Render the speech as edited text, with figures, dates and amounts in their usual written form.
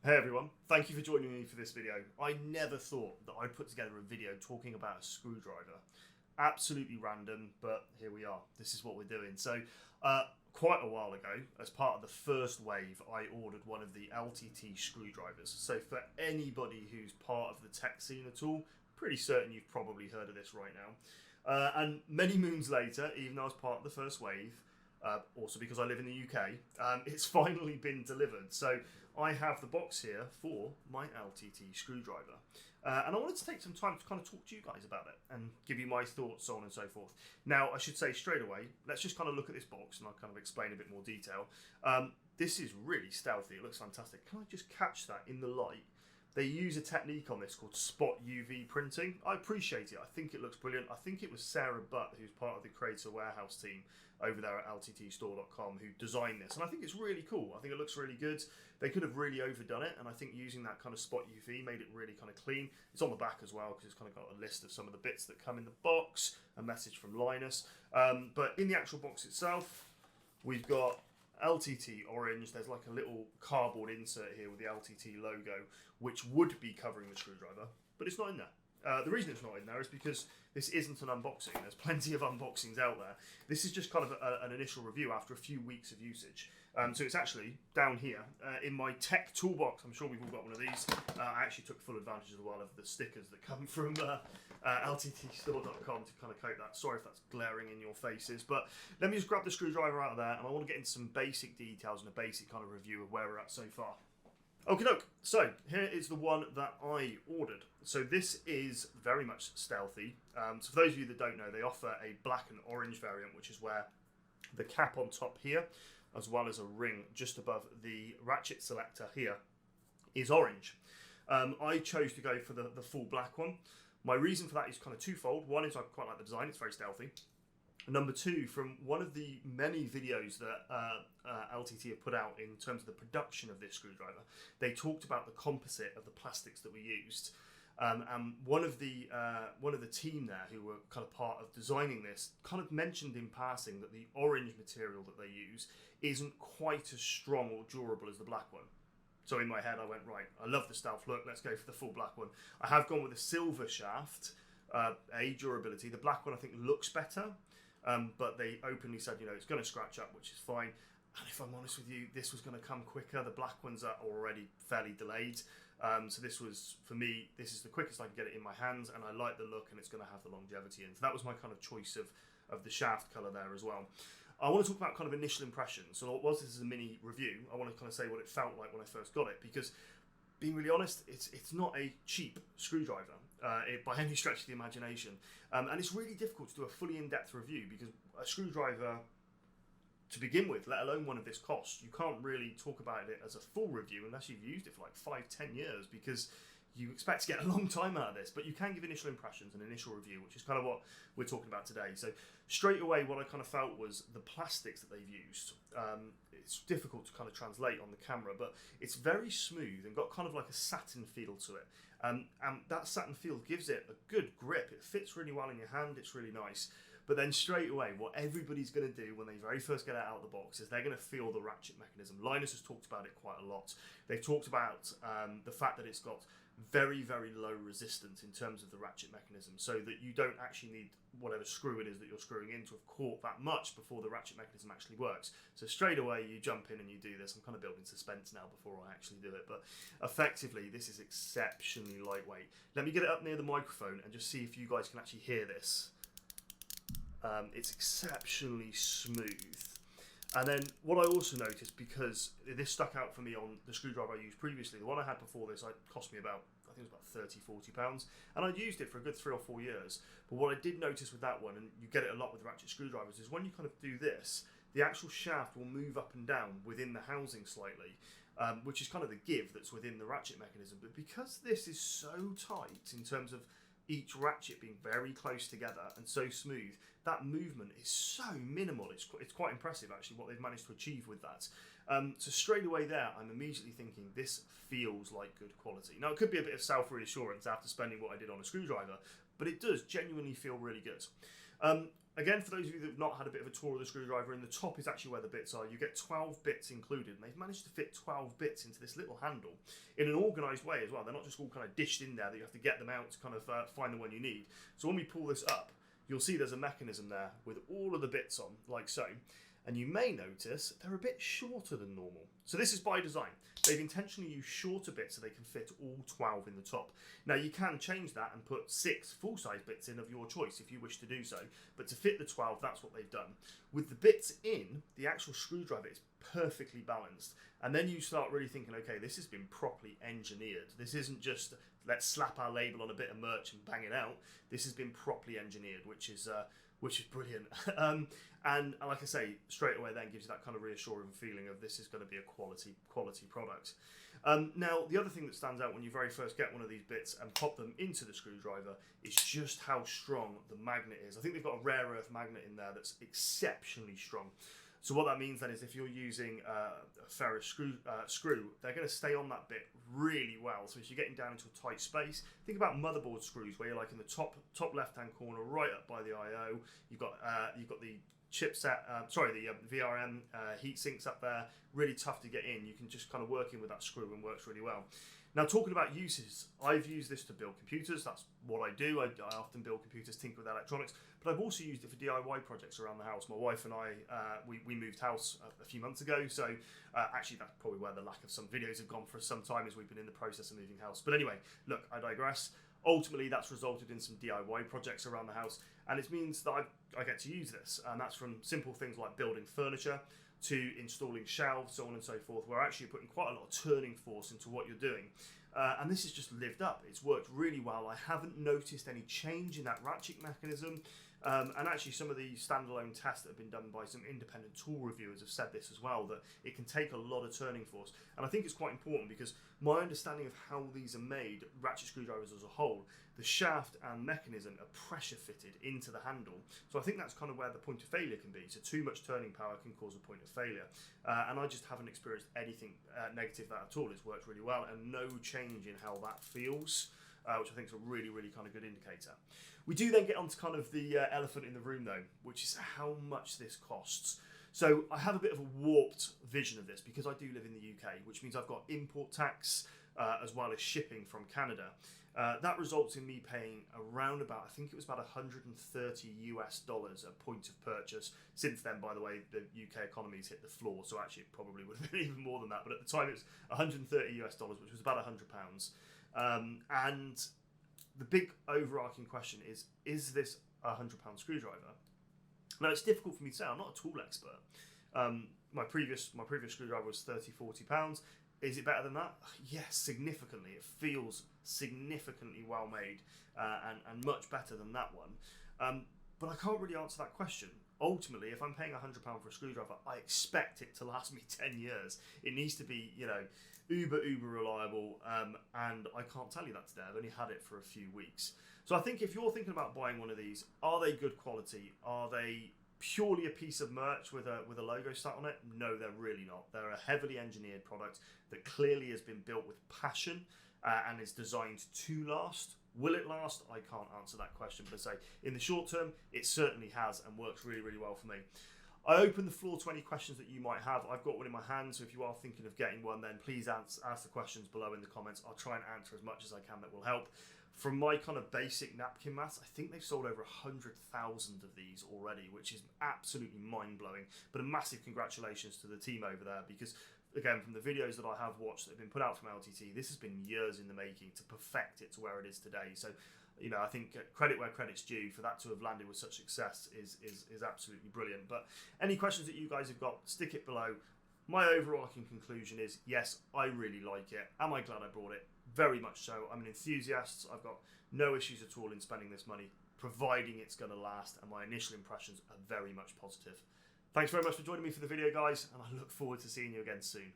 Hey everyone, thank you for joining me for this video. I never thought that I'd put together a video talking about a screwdriver. Absolutely random, but here we are. This is what we're doing. So, quite a while ago, as part of the first wave, I ordered one of the LTT screwdrivers. So for anybody who's part of the tech scene at all, pretty certain you've probably heard of this right now. And many moons later, even though I was part of the first wave, also because I live in the UK, it's finally been delivered. So I have the box here for my LTT screwdriver. And I wanted to take some time to kind of talk to you guys about it and give you my thoughts, so on and so forth. Now, I should say straight away, let's just kind of look at this box and I'll kind of explain a bit more detail. This is really stealthy. It looks fantastic. Can I just catch that in the light? They use a technique on this called spot UV printing. I appreciate it. I think it looks brilliant. I think it was Sarah Butt, who's part of the Creator Warehouse team over there at LTTstore.com, who designed this. And I think it's really cool. I think it looks really good. They could have really overdone it. And I think using that kind of spot UV made it really kind of clean. It's on the back as well, because it's kind of got a list of some of the bits that come in the box, a message from Linus. But in the actual box itself, we've got LTT orange. There's like a little cardboard insert here with the LTT logo, which would be covering the screwdriver, but it's not in there. The reason it's not in there is because this isn't an unboxing. There's plenty of unboxings out there. This is just kind of an initial review after a few weeks of usage. So it's actually down here in my tech toolbox. I'm sure we've all got one of these. I actually took full advantage as well of the stickers that come from LTTstore.com to kind of coat that. Sorry if that's glaring in your faces, but let me just grab the screwdriver out of there, and I want to get into some basic details and a basic kind of review of where we're at so far. Okie doke, so here is the one that I ordered. So this is very much stealthy. So for those of you that don't know, they offer a black and orange variant, which is where the cap on top here, as well as a ring just above the ratchet selector here, is orange. I chose to go for the full black one. My reason for that is kind of twofold. One is I quite like the design, it's very stealthy. Number two, from one of the many videos that LTT have put out in terms of the production of this screwdriver, they talked about the composite of the plastics that we used. And one of the team there who were kind of part of designing this kind of mentioned in passing that the orange material that they use isn't quite as strong or durable as the black one. So in my head I went, right, I love the stealth look, let's go for the full black one. I have gone with a silver shaft, durability. The black one I think looks better. But they openly said, you know, it's going to scratch up, which is fine. And if I'm honest with you, this was going to come quicker. The black ones are already fairly delayed. So this was, for me, this is the quickest I can get it in my hands, and I like the look, and it's going to have the longevity in. So that was my kind of choice of the shaft colour there as well. I want to talk about kind of initial impressions. So whilst this is a mini review, I want to kind of say what it felt like when I first got it, because being really honest, it's not a cheap screwdriver. By any stretch of the imagination. And it's really difficult to do a fully in-depth review because a screwdriver, to begin with, let alone one of this cost, you can't really talk about it as a full review unless you've used it for like 5-10 years, because you expect to get a long time out of this. But you can give initial impressions and initial review, which is kind of what we're talking about today. So straight away, what I kind of felt was the plastics that they've used. It's difficult to kind of translate on the camera, but it's very smooth and got kind of like a satin feel to it. And that satin feel gives it a good grip. It fits really well in your hand. It's really nice. But then straight away, what everybody's going to do when they very first get it out of the box is they're going to feel the ratchet mechanism. Linus has talked about it quite a lot. They've talked about the fact that it's got very, very low resistance in terms of the ratchet mechanism, so that you don't actually need whatever screw it is that you're screwing in to have caught that much before the ratchet mechanism actually works. So straight away you jump in and you do this. I'm kind of building suspense now before I actually do it, but effectively this is exceptionally lightweight. Let me get it up near the microphone and just see if you guys can actually hear this. It's exceptionally smooth. And then what I also noticed, because this stuck out for me on the screwdriver I used previously, the one I had before this cost me about, I think it was about £30-40, and I'd used it for a good 3 or 4 years. But what I did notice with that one, and you get it a lot with ratchet screwdrivers, is when you kind of do this, the actual shaft will move up and down within the housing slightly, which is kind of the give that's within the ratchet mechanism. But because this is so tight in terms of each ratchet being very close together and so smooth, that movement is so minimal. It's quite impressive actually what they've managed to achieve with that. So straight away there, I'm immediately thinking this feels like good quality. Now it could be a bit of self-reassurance after spending what I did on a screwdriver, but it does genuinely feel really good. again, for those of you that have not had a bit of a tour of the screwdriver, in the top is actually where the bits are. You get 12 bits included, and they've managed to fit 12 bits into this little handle in an organised way as well. They're not just all kind of dished in there that you have to get them out to kind of find the one you need. So when we pull this up, you'll see there's a mechanism there with all of the bits on, like so. And you may notice they're a bit shorter than normal. So this is by design. They've intentionally used shorter bits so they can fit all 12 in the top. Now you can change that and put 6 full-size bits in of your choice if you wish to do so. But to fit the 12, that's what they've done. With the bits in, the actual screwdriver is perfectly balanced. And then you start really thinking, okay, this has been properly engineered. This isn't just, let's slap our label on a bit of merch and bang it out. This has been properly engineered, which is brilliant. And like I say, straight away then gives you that kind of reassuring feeling of this is going to be a quality product. Now, the other thing that stands out when you very first get one of these bits and pop them into the screwdriver is just how strong the magnet is. I think they've got a rare earth magnet in there that's exceptionally strong. So what that means then is if you're using a ferrous screw, they're going to stay on that bit really well. So if you're getting down into a tight space, think about motherboard screws where you're like in the top left-hand corner, right up by the I/O. You've got the chipset, the VRM heat sinks up there. Really tough to get in. You can just kind of work in with that screw and works really well. Now, talking about uses, I've used this to build computers. That's what I do. I often build computers, tinker with electronics, but I've also used it for DIY projects around the house. My wife and I, we moved house a few months ago, so actually that's probably where the lack of some videos have gone for some time as we've been in the process of moving house. But anyway, look, I digress. Ultimately, that's resulted in some DIY projects around the house, and it means that I get to use this, and that's from simple things like building furniture to installing shelves, so on and so forth, where actually you're putting quite a lot of turning force into what you're doing. And this has just lived up. It's worked really well. I haven't noticed any change in that ratchet mechanism. And actually some of the standalone tests that have been done by some independent tool reviewers have said this as well, that it can take a lot of turning force. And I think it's quite important because my understanding of how these are made, ratchet screwdrivers as a whole, the shaft and mechanism are pressure fitted into the handle. So I think that's kind of where the point of failure can be. So too much turning power can cause a point of failure. And I just haven't experienced anything negative that at all. It's worked really well and no change in how that feels. Which I think is a really, really kind of good indicator. We do then get on to kind of the elephant in the room though, which is how much this costs. So I have a bit of a warped vision of this because I do live in the UK, which means I've got import tax as well as shipping from Canada. That results in me paying around about, I think it was about $130 US at point of purchase. Since then, by the way, the UK economy's hit the floor, so actually it probably would have been even more than that. But at the time it was $130 US, which was about £100. And the big overarching question is this a £100 screwdriver? Now, it's difficult for me to say. I'm not a tool expert. My previous screwdriver was £30–40. Is it better than that? Yes, significantly. It feels significantly well made and much better than that one. But I can't really answer that question. Ultimately, if I'm paying £100 for a screwdriver, I expect it to last me 10 years. It needs to be, uber reliable, and I can't tell you that today. I've only had it for a few weeks. So I think if you're thinking about buying one of these, are they good quality? Are they purely a piece of merch with a logo sat on it? No, they're really not. They're a heavily engineered product that clearly has been built with passion and is designed to last. Will it last? I can't answer that question, but I say in the short term, it certainly has and works really, really well for me. I open the floor to any questions that you might have. I've got one in my hand, so if you are thinking of getting one, then please ask the questions below in the comments. I'll try and answer as much as I can that will help. From my kind of basic napkin maths, I think they've sold over 100,000 of these already, which is absolutely mind-blowing. But a massive congratulations to the team over there because, again, from the videos that I have watched that have been put out from LTT, this has been years in the making to perfect it to where it is today. So, I think credit where credit's due. For that to have landed with such success is absolutely brilliant. But any questions that you guys have got, stick it below. My overarching conclusion is, yes, I really like it. Am I glad I brought it? Very much so. I'm an enthusiast. I've got no issues at all in spending this money, providing it's going to last, and my initial impressions are very much positive. Thanks very much for joining me for the video, guys, and I look forward to seeing you again soon.